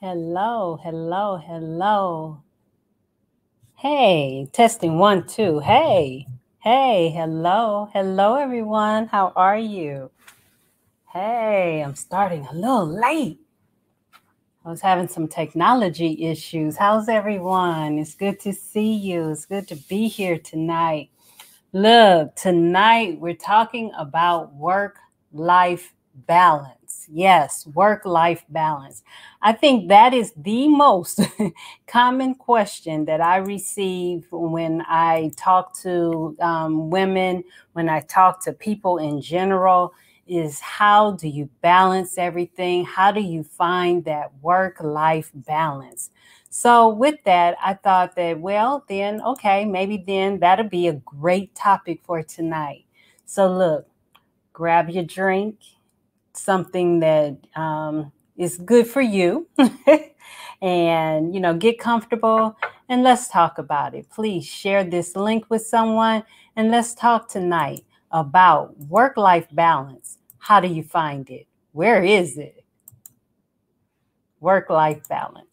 Hello, hello, hello. Hey, testing 1, 2. Hey, hello, everyone. How are you? Hey, I'm starting a little late. I was having some technology issues. How's everyone? It's good to see you. It's good to be here tonight. Look, tonight we're talking about work-life balance. Yes, work-life balance. I think that is the most common question that I receive when I talk to women, when I talk to people in general, is how do you balance everything? How do you find that work-life balance? So with that, I thought that, well, then, okay, maybe then that'll be a great topic for tonight. So look, grab your drink, something that is good for you, and, get comfortable and let's talk about it. Please share this link with someone and let's talk tonight about work-life balance. How do you find it? Where is it? Work-life balance.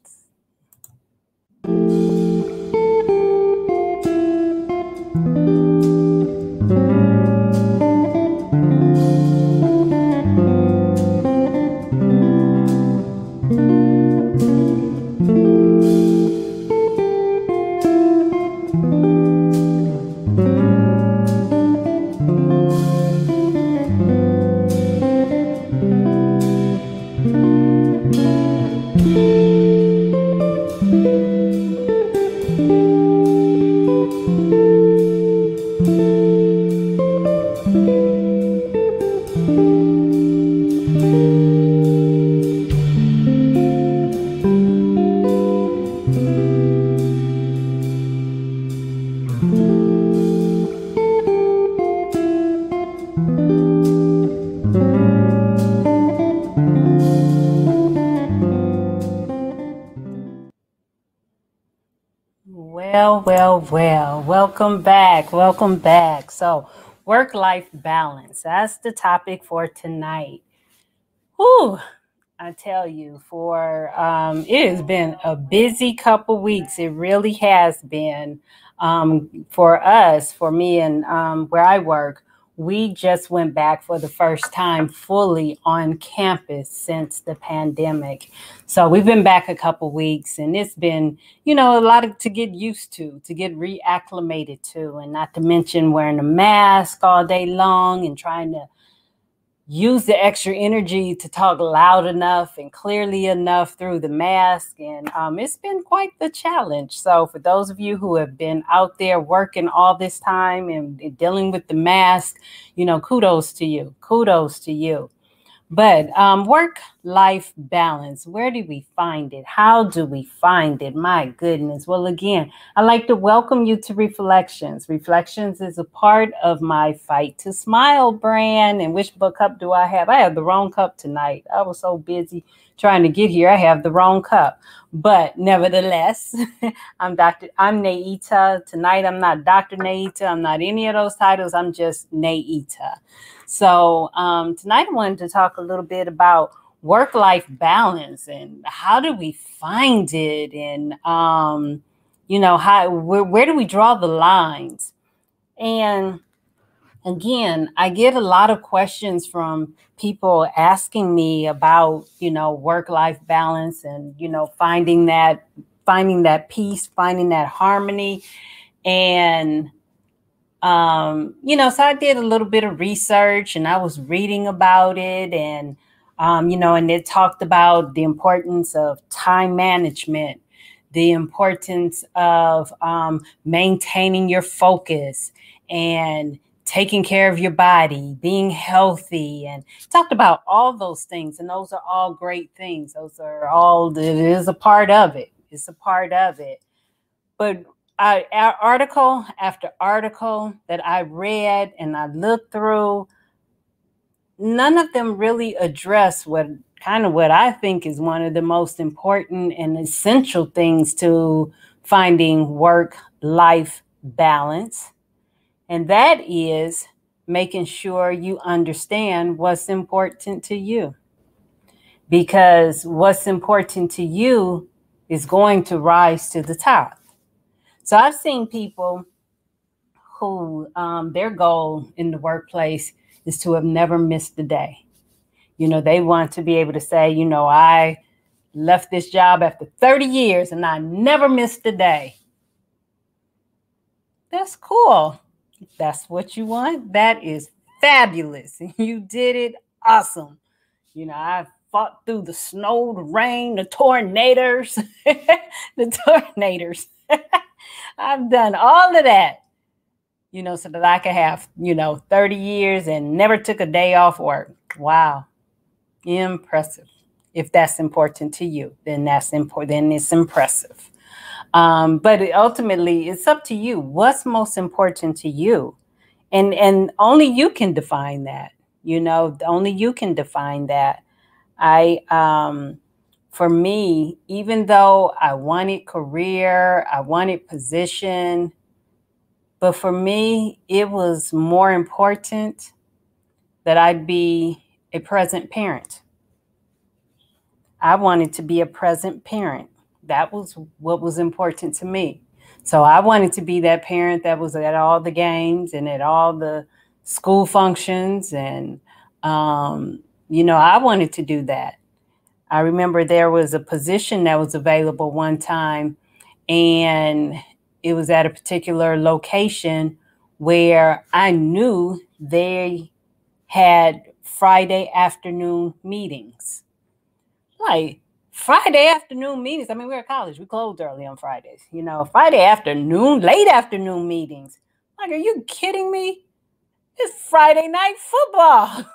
Well. Welcome back. Welcome back. So, work-life balance. That's the topic for tonight. Whew. I tell you, it has been a busy couple weeks. It really has been for us, for me, and where I work. We just went back for the first time fully on campus since the pandemic. So we've been back a couple weeks, and it's been, a lot to get used to get reacclimated to, and not to mention wearing a mask all day long and trying to use the extra energy to talk loud enough and clearly enough through the mask. And it's been quite the challenge. So for those of you who have been out there working all this time and dealing with the mask, kudos to you. Kudos to you. But work-life balance, where do we find it? How do we find it? My goodness. Well, again, I'd like to welcome you to Reflections. Reflections is a part of my Fight to Smile brand. And which book cup do I have? I have the wrong cup tonight. I was so busy trying to get here. I have the wrong cup. But nevertheless, I'm Naita. Tonight, I'm not Dr. Naita. I'm not any of those titles. I'm just Naita. So tonight I wanted to talk a little bit about work-life balance and how do we find it, and where do we draw the lines? And again, I get a lot of questions from people asking me about work-life balance and finding that peace, finding that harmony, and so I did a little bit of research and I was reading about it, and and it talked about the importance of time management, the importance of maintaining your focus and taking care of your body, being healthy, and talked about all those things. And those are all great things. It is a part of it. It's a part of it. But article after article that I read and I looked through, none of them really address what I think is one of the most important and essential things to finding work-life balance. And that is making sure you understand what's important to you. because what's important to you is going to rise to the top. So I've seen people who their goal in the workplace is to have never missed a day. They want to be able to say, I left this job after 30 years and I never missed a day. That's cool. If that's what you want, that is fabulous. You did it awesome. I fought through the snow, the rain, the tornadoes, the tornadoes. I've done all of that, so that I could have, 30 years and never took a day off work. Wow. Impressive. If that's important to you, then that's important. Then it's impressive. But ultimately, it's up to you. What's most important to you? And only you can define that. Only you can define that. For me, even though I wanted career, I wanted position, but for me, it was more important that I be a present parent. I wanted to be a present parent. That was what was important to me. So I wanted to be that parent that was at all the games and at all the school functions. And, I wanted to do that. I remember there was a position that was available one time, and it was at a particular location where I knew they had Friday afternoon meetings. Like, Friday afternoon meetings. I mean, we're at college. We closed early on Fridays. Friday afternoon, late afternoon meetings. Like, are you kidding me? It's Friday night football.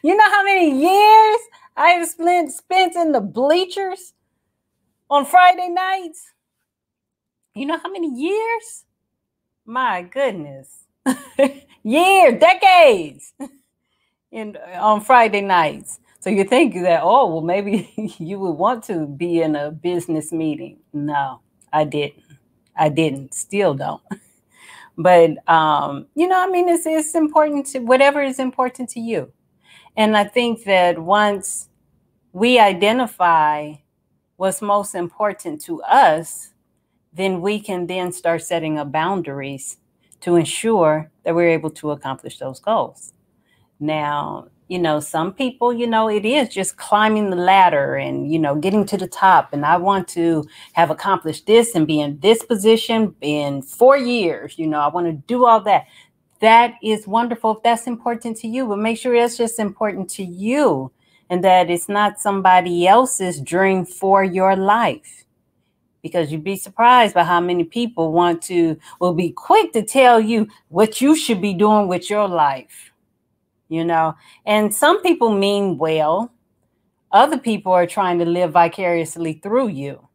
You know how many years I have spent in the bleachers on Friday nights? You know how many years? My goodness. Years, decades on Friday nights. So you think that, oh, well, maybe you would want to be in a business meeting. No, I didn't. Still don't. But, it's important to whatever is important to you. And I think that once we identify what's most important to us, then we can then start setting up boundaries to ensure that we're able to accomplish those goals. Now, some people, it is just climbing the ladder and, getting to the top. And I want to have accomplished this and be in this position in 4 years. I want to do all that. That is wonderful if that's important to you, but make sure that's just important to you and that it's not somebody else's dream for your life. Because you'd be surprised by how many people will be quick to tell you what you should be doing with your life. And some people mean well. Other people are trying to live vicariously through you.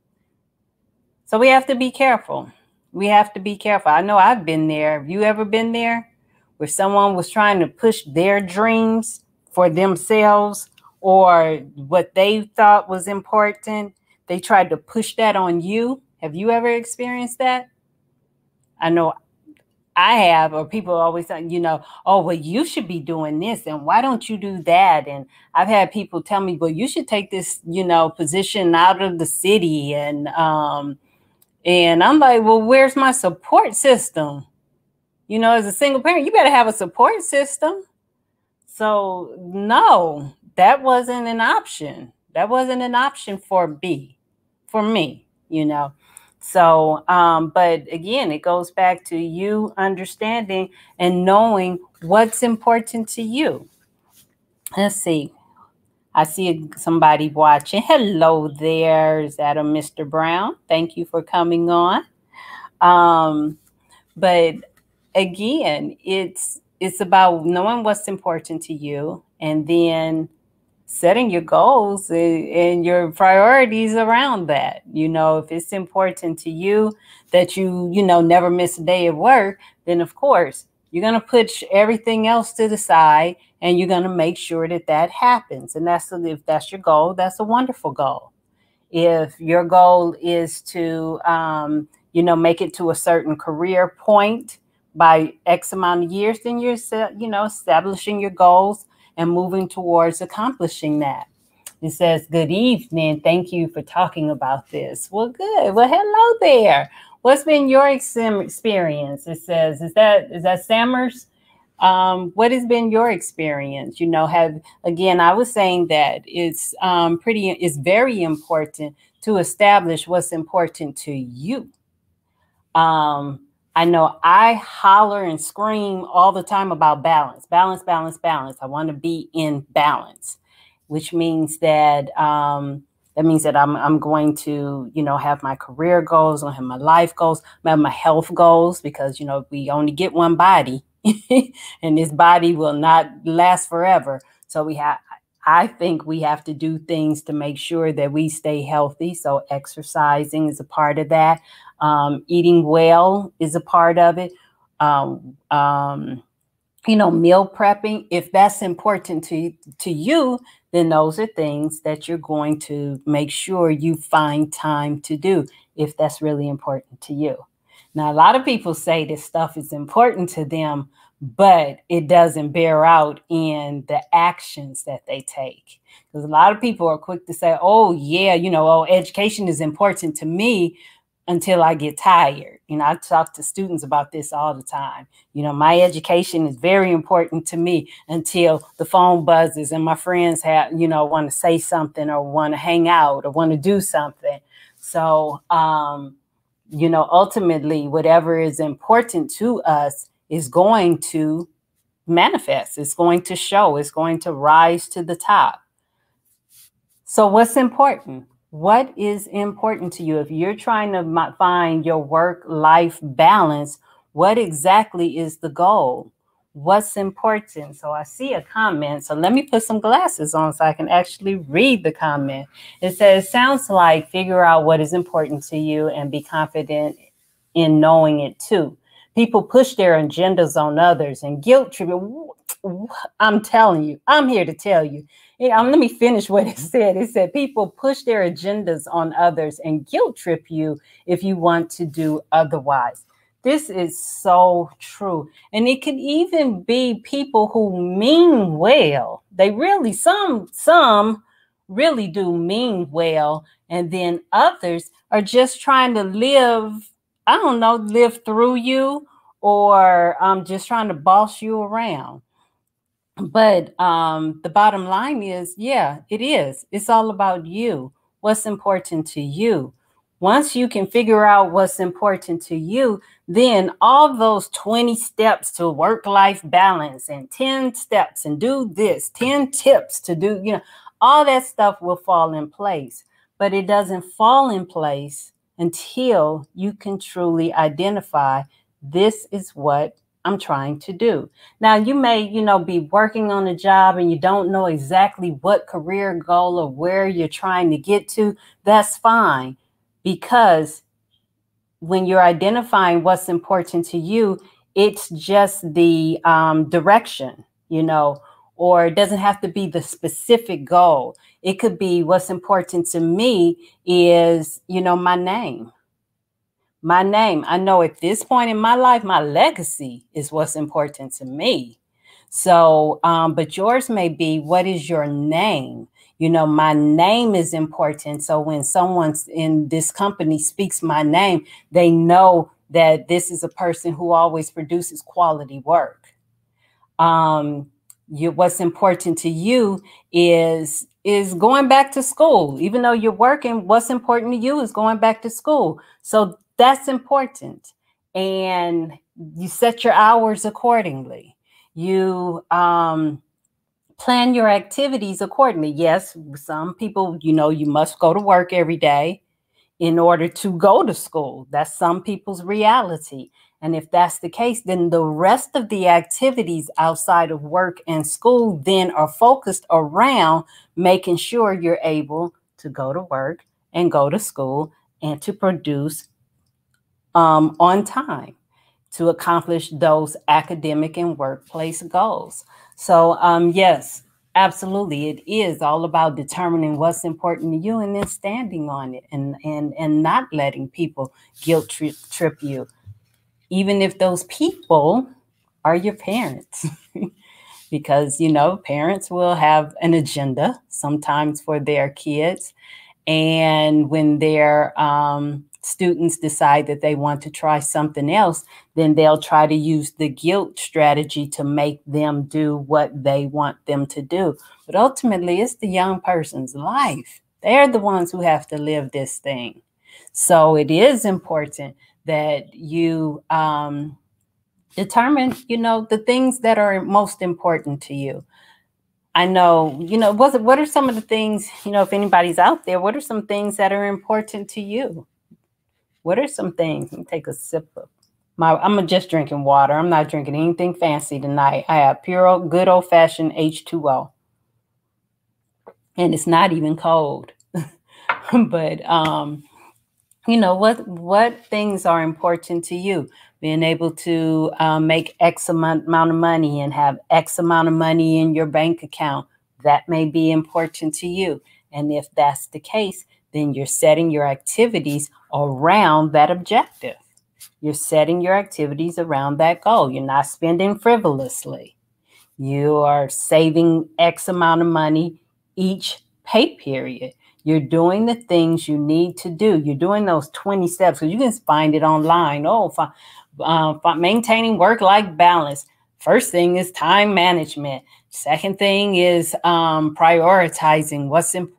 So we have to be careful. I know I've been there. Have you ever been there where someone was trying to push their dreams for themselves or what they thought was important? They tried to push that on you. Have you ever experienced that? I know I have, or people always say, oh, well, you should be doing this. And why don't you do that? And I've had people tell me, well, you should take this, position out of the city. And I'm like, well, where's my support system? As a single parent, you better have a support system. So no, that wasn't an option. That wasn't an option for me. So, but again, it goes back to you understanding and knowing what's important to you. Let's see. I see somebody watching. Hello there. Is that a Mr. Brown? Thank you for coming on. But again, it's about knowing what's important to you and then setting your goals and your priorities around that. If it's important to you that you never miss a day of work, then of course you're going to put everything else to the side and you're going to make sure that happens. And if that's your goal, that's a wonderful goal. If your goal is to, make it to a certain career point by X amount of years, then you're, establishing your goals and moving towards accomplishing that. It says, good evening. Thank you for talking about this. Well, good. Well, hello there. What's been your experience? It says, is that Sammers? What has been your experience? You know, I was saying that it's very important to establish what's important to you. I know I holler and scream all the time about balance, balance, balance, balance. I want to be in balance, which means that I'm going to, you know, have my career goals, I'll have my life goals, I have my health goals, because, you know, we only get one body and this body will not last forever. So I think we have to do things to make sure that we stay healthy. So exercising is a part of that. Eating well is a part of it. You know, meal prepping, if that's important to you, then those are things that you're going to make sure you find time to do if that's really important to you. Now, a lot of people say this stuff is important to them, but it doesn't bear out in the actions that they take. Because a lot of people are quick to say, oh, yeah, you know, oh, education is important to me, until I get tired. You know, I talk to students about this all the time. You know, my education is very important to me until the phone buzzes and my friends have, you know, want to say something or want to hang out or want to do something. So, you know, ultimately, whatever is important to us is going to manifest. It's going to show. It's going to rise to the top. So what's important? What is important to you? If you're trying to find your work-life balance, what exactly is the goal? What's important? So I see a comment. So let me put some glasses on so I can actually read the comment. It says, sounds like figure out what is important to you and be confident in knowing it too. People push their agendas on others and guilt trip. I'm telling you, I'm here to tell you. Let me finish what it said. It said people push their agendas on others and guilt trip you if you want to do otherwise. This is so true. And it can even be people who mean well. They really, some really do mean well. And then others are just trying to live, I don't know, live through you, or just trying to boss you around. But the bottom line is, yeah, it is. It's all about you. What's important to you? Once you can figure out what's important to you, then all those 20 steps to work-life balance and 10 steps and do this, 10 tips to do, you know, all that stuff will fall in place. But it doesn't fall in place until you can truly identify this is what I'm trying to do. Now, you may, you know, be working on a job and you don't know exactly what career goal or where you're trying to get to. That's fine, because when you're identifying what's important to you, it's just the direction, you know, or it doesn't have to be the specific goal. It could be what's important to me is, you know, my name. My name. I know at this point in my life, my legacy is what's important to me. So, but yours may be, what is your name? You know, my name is important. So when someone in this company speaks my name, they know that this is a person who always produces quality work. What's important to you is going back to school. Even though you're working, what's important to you is going back to school. So that's important. And you set your hours accordingly. You plan your activities accordingly. Yes, some people, you know, you must go to work every day in order to go to school. That's some people's reality. And if that's the case, then the rest of the activities outside of work and school then are focused around making sure you're able to go to work and go to school and to produce on time to accomplish those academic and workplace goals. So yes, absolutely, it is all about determining what's important to you and then standing on it, and not letting people guilt trip you, even if those people are your parents. because, you know, parents will have an agenda sometimes for their kids. And when their students decide that they want to try something else, then they'll try to use the guilt strategy to make them do what they want them to do. But ultimately, it's the young person's life. They're the ones who have to live this thing. So it is important that you determine, you know, the things that are most important to you. I know, you know, what are some of the things, you know, if anybody's out there, what are some things that are important to you? What are some things? Let me take a sip of I'm just drinking water. I'm not drinking anything fancy tonight. I have pure, good old-fashioned H2O. And it's not even cold. But you know, what things are important to you? Being able to make X amount of money and have X amount of money in your bank account, that may be important to you. And if that's the case, then you're setting your activities around that objective. You're setting your activities around that goal. You're not spending frivolously. You are saving X amount of money each pay period. You're doing the things you need to do. You're doing those 20 steps. So you can find it online. Maintaining work-life balance. First thing is time management. Second thing is prioritizing.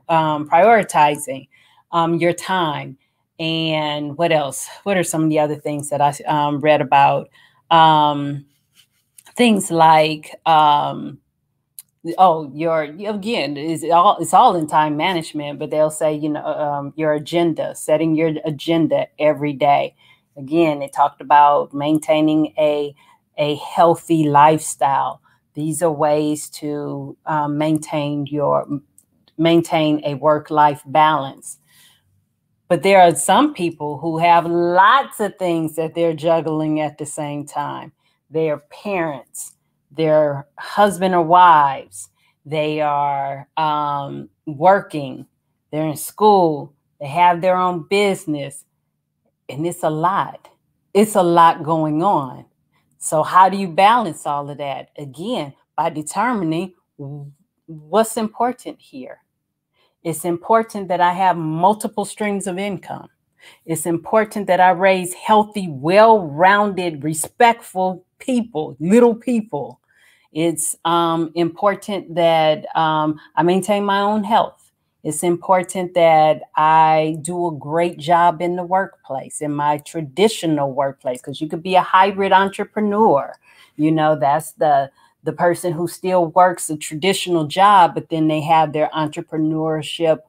Prioritizing your time. And what else? What are some of the other things that I read about? Things like it's all in time management, but they'll say, you know, your agenda, setting your agenda every day. Again, they talked about maintaining a healthy lifestyle. These are ways to maintain a work-life balance. But there are some people who have lots of things that they're juggling at the same time. They are parents, they're husband or wives, they are working, they're in school, they have their own business, and it's a lot. It's a lot going on. So how do you balance all of that? Again, by determining what's important here. It's important that I have multiple streams of income. It's important that I raise healthy, well-rounded, respectful people, little people. It's important that I maintain my own health. It's important that I do a great job in the workplace, in my traditional workplace, because you could be a hybrid entrepreneur. You know, that's the person who still works a traditional job, but then they have their entrepreneurship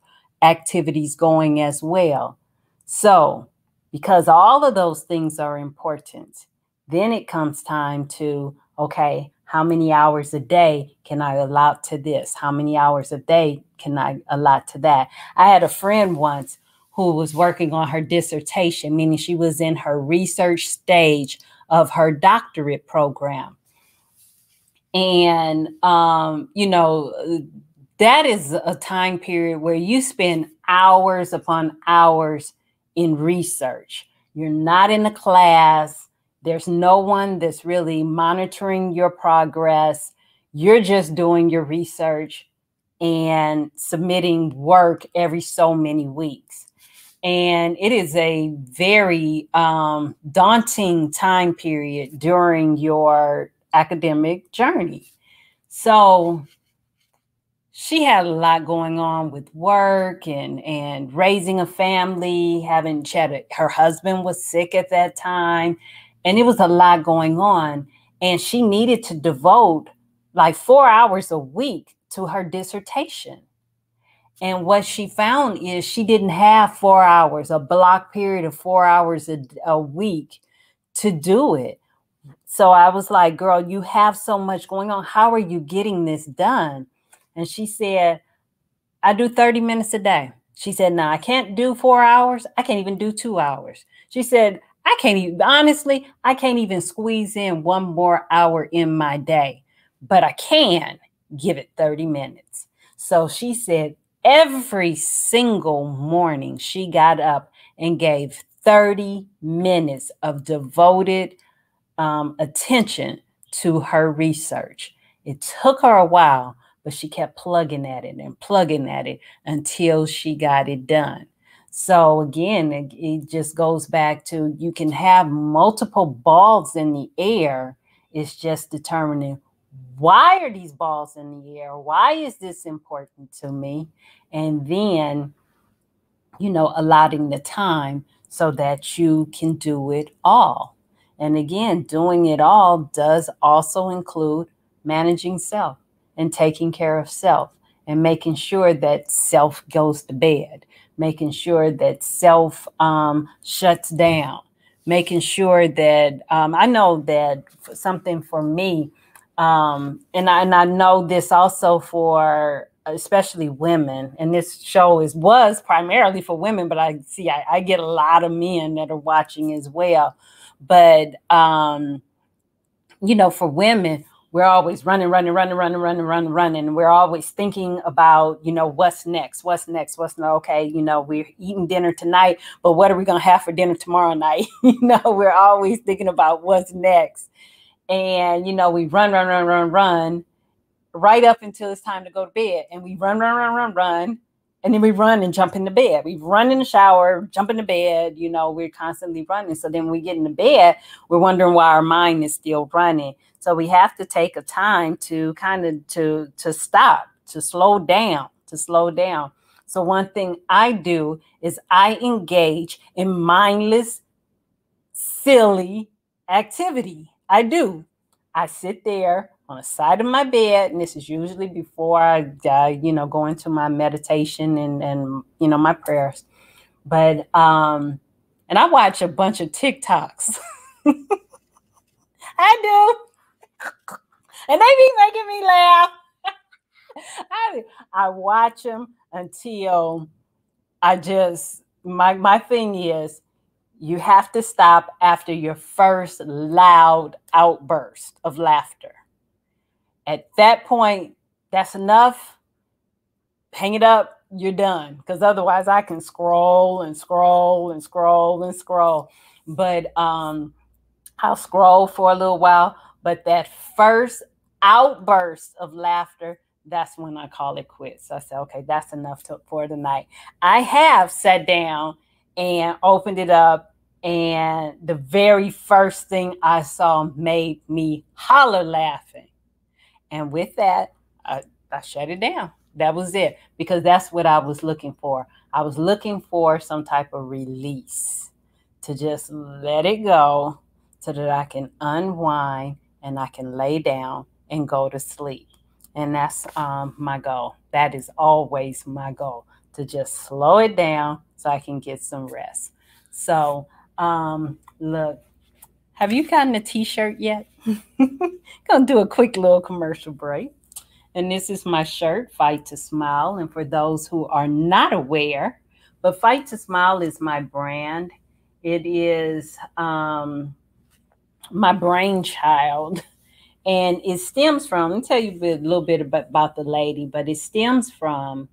activities going as well. So, because all of those things are important, then it comes time to, okay, how many hours a day can I allot to this? How many hours a day can I allot to that? I had a friend once who was working on her dissertation, meaning she was in her research stage of her doctorate program. And, you know, that is a time period where you spend hours upon hours in research. You're not in a class. There's no one that's really monitoring your progress. You're just doing your research and submitting work every so many weeks. And it is a very daunting time period during your academic journey. So she had a lot going on with work and raising a family, having chatted. Her husband was sick at that time, and it was a lot going on. And she needed to devote like 4 hours a week to her dissertation. And what she found is she didn't have 4 hours, a block period of 4 hours a week to do it. So I was like, girl, you have so much going on. How are you getting this done? And she said, I do 30 minutes a day. She said, no, I can't do 4 hours. I can't even do 2 hours. She said, honestly, I can't even squeeze in 1 more hour in my day, but I can give it 30 minutes. So she said every single morning she got up and gave 30 minutes of devoted attention to her research. It took her a while, but she kept plugging at it and plugging at it until she got it done. So again, it just goes back to you can have multiple balls in the air. It's just determining, why are these balls in the air? Why is this important to me? And then, allotting the time so that you can do it all. And again, doing it all does also include managing self and taking care of self and making sure that self goes to bed, making sure that self shuts down, making sure that I know that something for me, and I know this also for especially women, and this show was primarily for women, but I get a lot of men that are watching as well. But for women, we're always running, running, running, running, running, running, running. We're always thinking about, what's next, what's next, what's next. Okay, we're eating dinner tonight, but what are we going to have for dinner tomorrow night? We're always thinking about what's next. And, we run, run, run, run, run right up until it's time to go to bed. And we run, run, run, run, run. And then we run and jump into bed. We run in the shower, jump into bed. We're constantly running. So then when we get into bed, we're wondering why our mind is still running. So we have to take a time to kind of to stop, to slow down, So one thing I do is I engage in mindless, silly activity. I do. I sit there on the side of my bed, and this is usually before I go into my meditation and my prayers. But and I watch a bunch of TikToks. I do. And they be making me laugh. I watch them until my thing is, you have to stop after your first loud outburst of laughter. At that point, that's enough. Hang it up. You're done. Because otherwise I can scroll and scroll and scroll and scroll. But I'll scroll for a little while. But that first outburst of laughter, that's when I call it quits. I say, okay, that's enough for tonight. I have sat down and opened it up, and the very first thing I saw made me holler laughing. And with that, I shut it down. That was it, because that's what I was looking for. I was looking for some type of release, to just let it go so that I can unwind and I can lay down and go to sleep. And that's my goal. That is always my goal, to just slow it down so I can get some rest. So, look, have you gotten a t-shirt yet? Gonna do a quick little commercial break. And this is my shirt, Fight to Smile. And for those who are not aware, but Fight to Smile is my brand. It is my brainchild. And it stems from, let me tell you a little bit about the lady, but it stands for,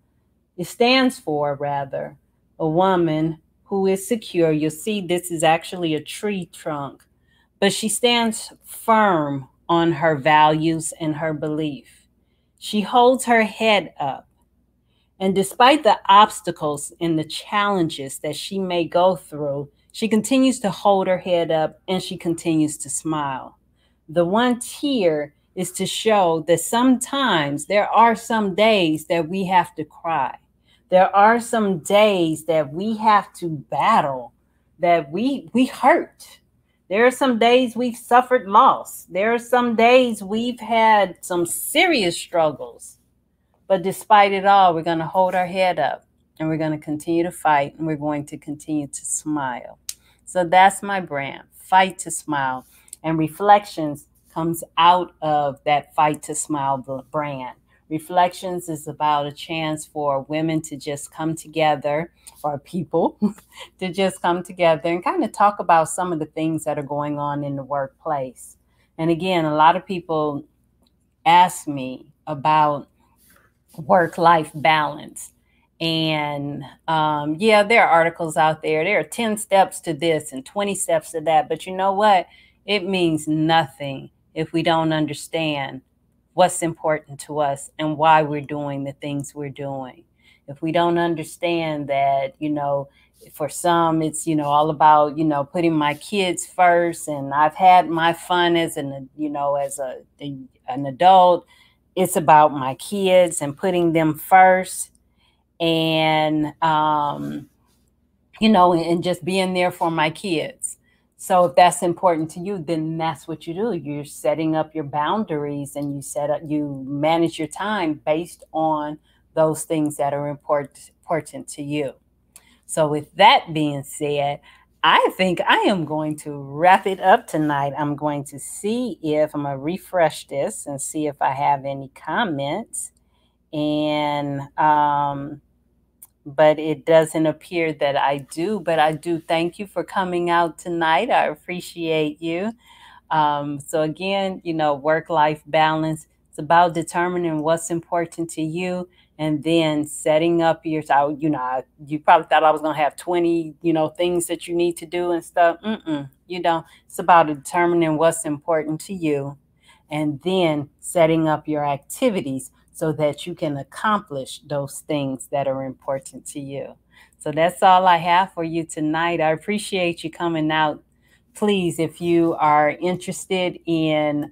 a woman who is secure. You'll see this is actually a tree trunk, but she stands firm on her values and her belief. She holds her head up. And despite the obstacles and the challenges that she may go through, she continues to hold her head up and she continues to smile. The one tear is to show that sometimes there are some days that we have to cry. There are some days that we have to battle, that we hurt. There are some days we've suffered loss. There are some days we've had some serious struggles. But despite it all, we're going to hold our head up and we're going to continue to fight, and we're going to continue to smile. So that's my brand, Fight to Smile. And Reflections comes out of that Fight to Smile brand. Reflections is about a chance for women to just come together, or people to just come together and kind of talk about some of the things that are going on in the workplace. And again, a lot of people ask me about work-life balance. And there are articles out there. There are 10 steps to this and 20 steps to that. But you know what? It means nothing if we don't understand what's important to us and why we're doing the things we're doing. If we don't understand that, for some, it's, all about, putting my kids first. And I've had my fun as an adult. It's about my kids and putting them first. And, and just being there for my kids. So if that's important to you, then that's what you do. You're setting up your boundaries and you manage your time based on those things that are important to you. So with that being said, I think I am going to wrap it up tonight. I'm going to see if I'm going to refresh this and see if I have any comments. And but it doesn't appear that I do. But I do thank you for coming out tonight. I appreciate you. So again, work-life balance. It's about determining what's important to you and then setting up your, you probably thought I was going to have 20, things that you need to do and stuff. It's about determining what's important to you and then setting up your activities so that you can accomplish those things that are important to you. So that's all I have for you tonight. I appreciate you coming out. Please, if you are interested in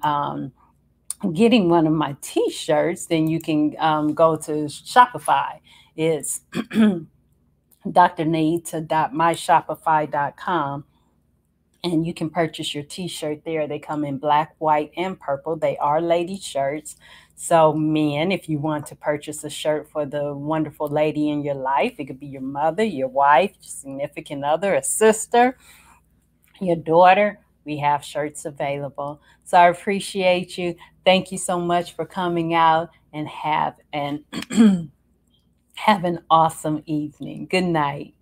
getting one of my t-shirts, then you can go to Shopify. It's drnaita.myshopify.com. And you can purchase your t-shirt there. They come in black, white, and purple. They are lady shirts. So men, if you want to purchase a shirt for the wonderful lady in your life, it could be your mother, your wife, your significant other, a sister, your daughter, we have shirts available. So I appreciate you. Thank you so much for coming out and have an awesome evening. Good night.